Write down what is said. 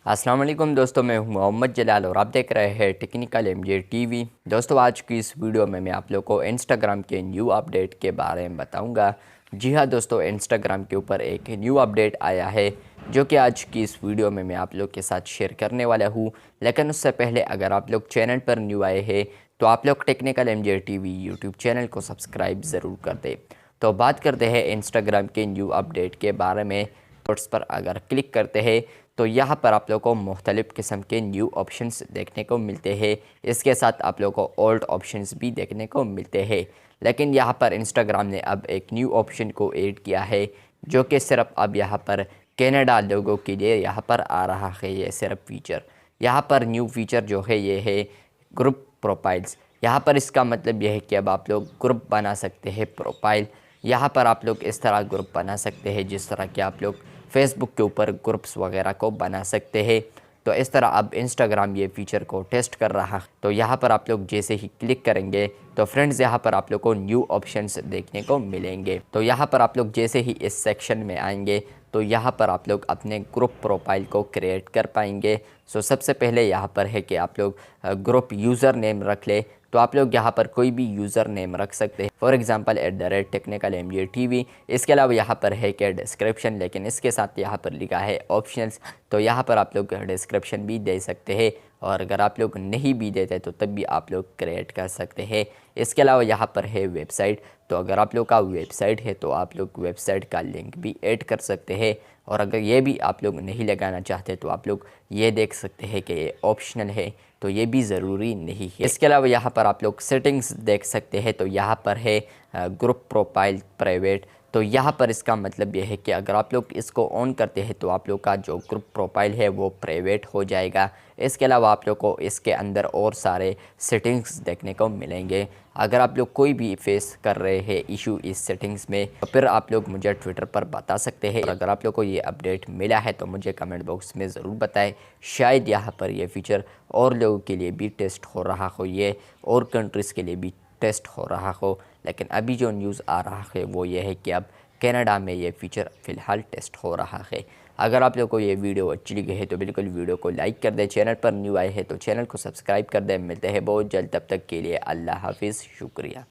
अस्सलाम वालेकुम दोस्तों, मैं हूं मोहम्मद जलाल और आप देख रहे हैं टेक्निकल एमजे टीवी। दोस्तों, आज की इस वीडियो में मैं आप लोगों को इंस्टाग्राम के न्यू अपडेट के बारे में बताऊंगा। जी हां दोस्तों, इंस्टाग्राम के ऊपर एक न्यू अपडेट आया है जो कि आज की इस वीडियो में मैं आप लोग के साथ शेयर करने वाला हूं। लेकिन उससे पहले अगर आप लोग चैनल पर न्यू आए हैं तो आप लोग technical MJ TV YouTube channel को सब्सक्राइब ज़रूर कर दें। तो बात करते हैं इंस्टाग्राम के न्यू अपडेट के बारे में। रिपोर्ट्स पर अगर क्लिक करते हैं तो यहाँ पर आप लोगों को मुख्तलिफ़ किस्म के न्यू ऑप्शंस देखने को मिलते हैं। इसके साथ आप लोगों को ओल्ड ऑप्शंस भी देखने को मिलते हैं। लेकिन यहाँ पर इंस्टाग्राम ने अब एक न्यू ऑप्शन को ऐड किया है जो कि सिर्फ अब यहाँ पर कनाडा लोगों के लिए यहाँ पर आ रहा है। ये सिर्फ फीचर, यहाँ पर न्यू फीचर जो है ये है ग्रुप प्रोफाइल्स। यहाँ पर इसका मतलब यह है कि अब आप लोग ग्रुप बना सकते हैं प्रोफाइल। यहाँ पर आप लोग इस तरह ग्रुप बना सकते हैं जिस तरह कि आप लोग फेसबुक के ऊपर ग्रुप्स वगैरह को बना सकते हैं। तो इस तरह अब इंस्टाग्राम ये फीचर को टेस्ट कर रहा है। तो यहाँ पर आप लोग जैसे ही क्लिक करेंगे तो फ्रेंड्स यहाँ पर आप लोग को न्यू ऑप्शंस देखने को मिलेंगे। तो यहाँ पर आप लोग जैसे ही इस सेक्शन में आएंगे तो यहाँ पर आप लोग अपने ग्रुप प्रोफाइल को क्रिएट कर पाएंगे। सो सबसे पहले यहाँ पर है कि आप लोग ग्रुप यूज़र नेम रख ले। तो आप लोग यहाँ पर कोई भी यूज़र नेम रख सकते हैं, फॉर एग्जांपल @technicalmjtv। इसके अलावा यहाँ पर है कि डिस्क्रिप्शन, लेकिन इसके साथ यहाँ पर लिखा है ऑप्शंस। तो यहाँ पर आप लोग डिस्क्रिप्शन भी दे सकते हैं और अगर आप लोग नहीं भी देते तो तब भी आप लोग क्रिएट कर सकते हैं। इसके अलावा यहाँ पर है वेबसाइट। तो अगर आप लोग का वेबसाइट है तो आप लोग वेबसाइट का लिंक भी ऐड कर सकते हैं। और अगर ये भी आप लोग नहीं लगाना चाहते तो आप लोग ये देख सकते हैं कि ये ऑप्शनल है, तो ये भी ज़रूरी नहीं है। इसके अलावा यहाँ पर आप लोग सेटिंग्स देख सकते हैं। तो यहाँ पर है ग्रुप प्रोफाइल प्राइवेट। तो यहाँ पर इसका मतलब यह है कि अगर आप लोग इसको ऑन करते हैं तो आप लोग का जो ग्रुप प्रोफाइल है वो प्राइवेट हो जाएगा। इसके अलावा आप लोग को इसके अंदर और सारे सेटिंग्स देखने को मिलेंगे। अगर आप लोग कोई भी फेस कर रहे हैं इशू इस सेटिंग्स में तो फिर आप लोग मुझे ट्विटर पर बता सकते हैं। और अगर आप लोग को ये अपडेट मिला है तो मुझे कमेंट बॉक्स में ज़रूर बताएं। शायद यहाँ पर ये फीचर और लोगों के लिए भी टेस्ट हो रहा हो, ये और कंट्रीज़ के लिए भी टेस्ट हो रहा हो। लेकिन अभी जो न्यूज़ आ रहा है वो ये है कि अब कनाडा में ये फ़ीचर फ़िलहाल टेस्ट हो रहा है। अगर आप लोग को ये वीडियो अच्छी लगी है तो बिल्कुल वीडियो को लाइक कर दें। चैनल पर न्यू आए हैं तो चैनल को सब्सक्राइब कर दें। मिलते हैं बहुत जल्द, तब तक के लिए अल्लाह हाफिज़, शुक्रिया।